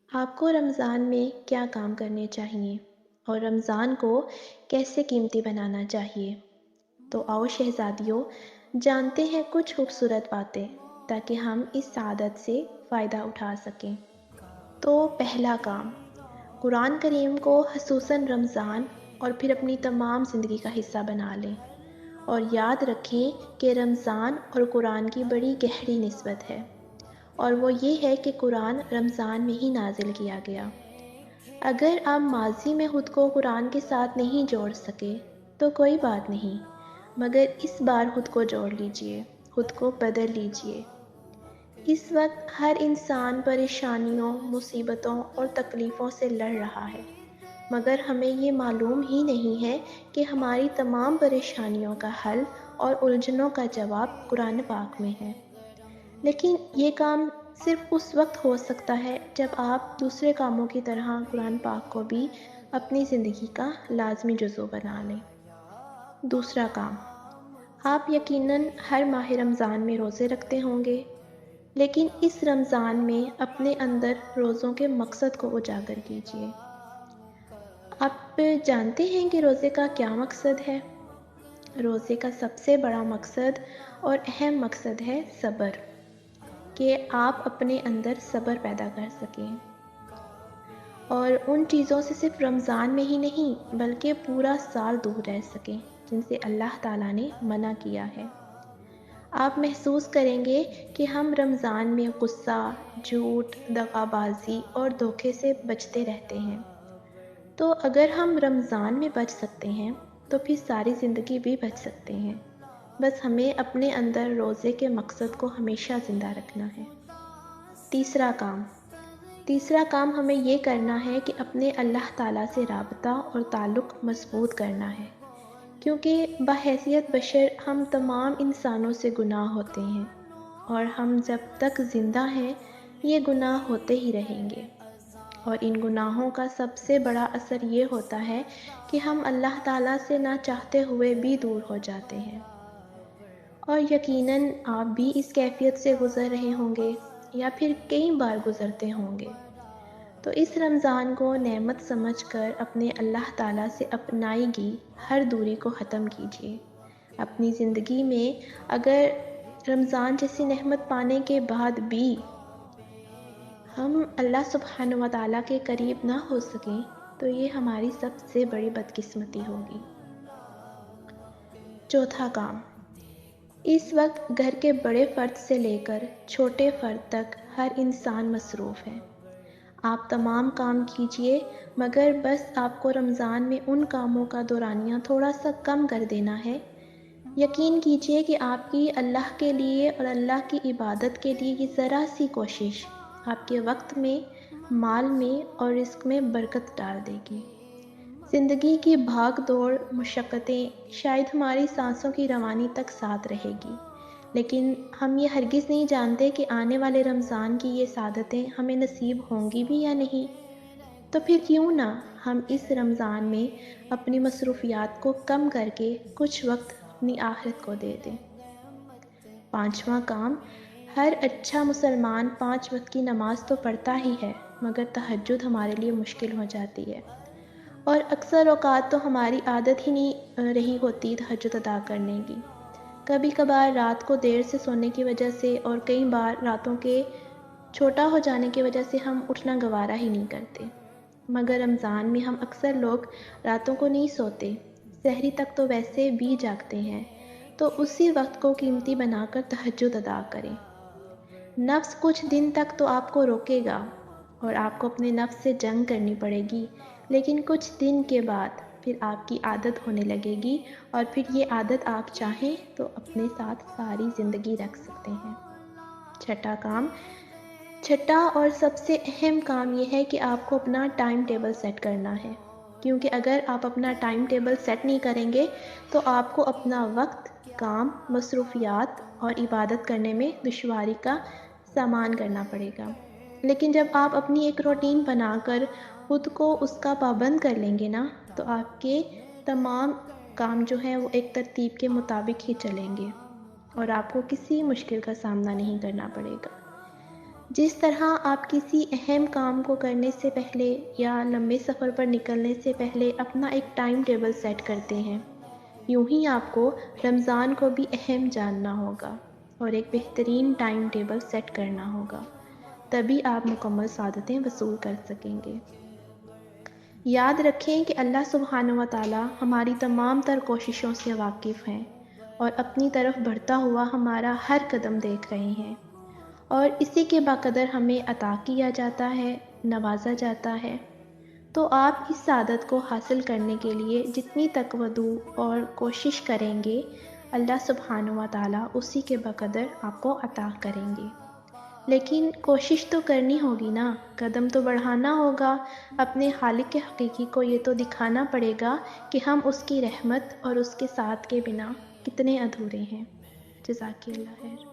آپ کو رمضان میں کیا کام کرنے چاہیے اور رمضان کو کیسے قیمتی بنانا چاہیے؟ تو آؤ شہزادیوں، جانتے ہیں کچھ خوبصورت باتیں تاکہ ہم اس سعادت سے فائدہ اٹھا سکیں۔ تو پہلا کام، قرآن کریم کو خصوصاً رمضان اور پھر اپنی تمام زندگی کا حصہ بنا لیں، اور یاد رکھیں کہ رمضان اور قرآن کی بڑی گہری نسبت ہے، اور وہ یہ ہے کہ قرآن رمضان میں ہی نازل کیا گیا۔ اگر آپ ماضی میں خود کو قرآن کے ساتھ نہیں جوڑ سکے تو کوئی بات نہیں، مگر اس بار خود کو جوڑ لیجئے، خود کو بدل لیجئے۔ اس وقت ہر انسان پریشانیوں، مصیبتوں اور تکلیفوں سے لڑ رہا ہے، مگر ہمیں یہ معلوم ہی نہیں ہے کہ ہماری تمام پریشانیوں کا حل اور الجھنوں کا جواب قرآن پاک میں ہے۔ لیکن یہ کام صرف اس وقت ہو سکتا ہے جب آپ دوسرے کاموں کی طرح قرآن پاک کو بھی اپنی زندگی کا لازمی جزو بنا لیں۔ دوسرا کام، آپ یقیناً ہر ماہ رمضان میں روزے رکھتے ہوں گے، لیکن اس رمضان میں اپنے اندر روزوں کے مقصد کو اجاگر کیجیے۔ آپ جانتے ہیں کہ روزے کا کیا مقصد ہے؟ روزے کا سب سے بڑا مقصد اور اہم مقصد ہے صبر، کہ آپ اپنے اندر صبر پیدا کر سکیں، اور ان چیزوں سے صرف رمضان میں ہی نہیں بلکہ پورا سال دور رہ سکیں جن سے اللہ تعالیٰ نے منع کیا ہے۔ آپ محسوس کریں گے کہ ہم رمضان میں غصہ، جھوٹ، دغا بازی اور دھوکے سے بچتے رہتے ہیں۔ تو اگر ہم رمضان میں بچ سکتے ہیں تو پھر ساری زندگی بھی بچ سکتے ہیں، بس ہمیں اپنے اندر روزے کے مقصد کو ہمیشہ زندہ رکھنا ہے۔ تیسرا کام ہمیں یہ کرنا ہے کہ اپنے اللہ تعالیٰ سے رابطہ اور تعلق مضبوط کرنا ہے، کیونکہ بحیثیت بشر ہم تمام انسانوں سے گناہ ہوتے ہیں، اور ہم جب تک زندہ ہیں یہ گناہ ہوتے ہی رہیں گے، اور ان گناہوں کا سب سے بڑا اثر یہ ہوتا ہے کہ ہم اللہ تعالیٰ سے نہ چاہتے ہوئے بھی دور ہو جاتے ہیں۔ اور یقیناً آپ بھی اس کیفیت سے گزر رہے ہوں گے یا پھر کئی بار گزرتے ہوں گے۔ تو اس رمضان کو نعمت سمجھ کر اپنے اللہ تعالیٰ سے اپنائی گی ہر دوری کو ختم کیجیے۔ اپنی زندگی میں اگر رمضان جیسی نعمت پانے کے بعد بھی ہم اللہ سبحانہ و تعالیٰ کے قریب نہ ہو سکیں تو یہ ہماری سب سے بڑی بدقسمتی ہوگی۔ چوتھا کام، اس وقت گھر کے بڑے فرد سے لے کر چھوٹے فرد تک ہر انسان مصروف ہے۔ آپ تمام کام کیجئے، مگر بس آپ کو رمضان میں ان کاموں کا دورانیہ تھوڑا سا کم کر دینا ہے۔ یقین کیجئے کہ آپ کی اللہ کے لیے اور اللہ کی عبادت کے لیے یہ ذرا سی کوشش آپ کے وقت میں، مال میں اور رزق میں برکت ڈال دے گی۔ زندگی کی بھاگ دوڑ، مشقتیں شاید ہماری سانسوں کی روانی تک ساتھ رہے گی، لیکن ہم یہ ہرگز نہیں جانتے کہ آنے والے رمضان کی یہ سعادتیں ہمیں نصیب ہوں گی بھی یا نہیں۔ تو پھر کیوں نہ ہم اس رمضان میں اپنی مصروفیات کو کم کر کے کچھ وقت اپنی آخرت کو دے دیں۔ پانچواں کام، ہر اچھا مسلمان 5 وقت کی نماز تو پڑھتا ہی ہے، مگر تہجد ہمارے لیے مشکل ہو جاتی ہے، اور اکثر اوقات تو ہماری عادت ہی نہیں رہی ہوتی تہجد ادا کرنے کی۔ کبھی کبھار رات کو دیر سے سونے کی وجہ سے اور کئی بار راتوں کے چھوٹا ہو جانے کی وجہ سے ہم اٹھنا گوارا ہی نہیں کرتے، مگر رمضان میں ہم اکثر لوگ راتوں کو نہیں سوتے، سحری تک تو ویسے بھی جاگتے ہیں، تو اسی وقت کو قیمتی بنا کر تہجد ادا کریں۔ نفس کچھ دن تک تو آپ کو روکے گا اور آپ کو اپنے نفس سے جنگ کرنی پڑے گی، لیکن کچھ دن کے بعد پھر آپ کی عادت ہونے لگے گی، اور پھر یہ عادت آپ چاہیں تو اپنے ساتھ ساری زندگی رکھ سکتے ہیں۔ چھٹا اور سب سے اہم کام یہ ہے کہ آپ کو اپنا ٹائم ٹیبل سیٹ کرنا ہے، کیونکہ اگر آپ اپنا ٹائم ٹیبل سیٹ نہیں کریں گے تو آپ کو اپنا وقت، کام، مصروفیات اور عبادت کرنے میں دشواری کا سامنا کرنا پڑے گا۔ لیکن جب آپ اپنی ایک روٹین بنا کر خود کو اس کا پابند کر لیں گے نا، تو آپ کے تمام کام جو ہیں وہ ایک ترتیب کے مطابق ہی چلیں گے، اور آپ کو کسی مشکل کا سامنا نہیں کرنا پڑے گا۔ جس طرح آپ کسی اہم کام کو کرنے سے پہلے یا لمبے سفر پر نکلنے سے پہلے اپنا ایک ٹائم ٹیبل سیٹ کرتے ہیں، یوں ہی آپ کو رمضان کو بھی اہم جاننا ہوگا اور ایک بہترین ٹائم ٹیبل سیٹ کرنا ہوگا، تبھی آپ مکمل سعادتیں وصول کر سکیں گے۔ یاد رکھیں کہ اللہ سبحانہ و تعالی ہماری تمام تر کوششوں سے واقف ہیں اور اپنی طرف بڑھتا ہوا ہمارا ہر قدم دیکھ رہے ہیں، اور اسی کے بقدر ہمیں عطا کیا جاتا ہے، نوازا جاتا ہے۔ تو آپ اس سعادت کو حاصل کرنے کے لیے جتنی تقویٰ اور کوشش کریں گے، اللہ سبحانہ و تعالیٰ اسی کے بقدر آپ کو عطا کریں گے۔ لیکن کوشش تو کرنی ہوگی نا، قدم تو بڑھانا ہوگا، اپنے خالق حقیقی کو یہ تو دکھانا پڑے گا کہ ہم اس کی رحمت اور اس کے ساتھ کے بنا کتنے ادھورے ہیں۔ جزاک اللہ خیر۔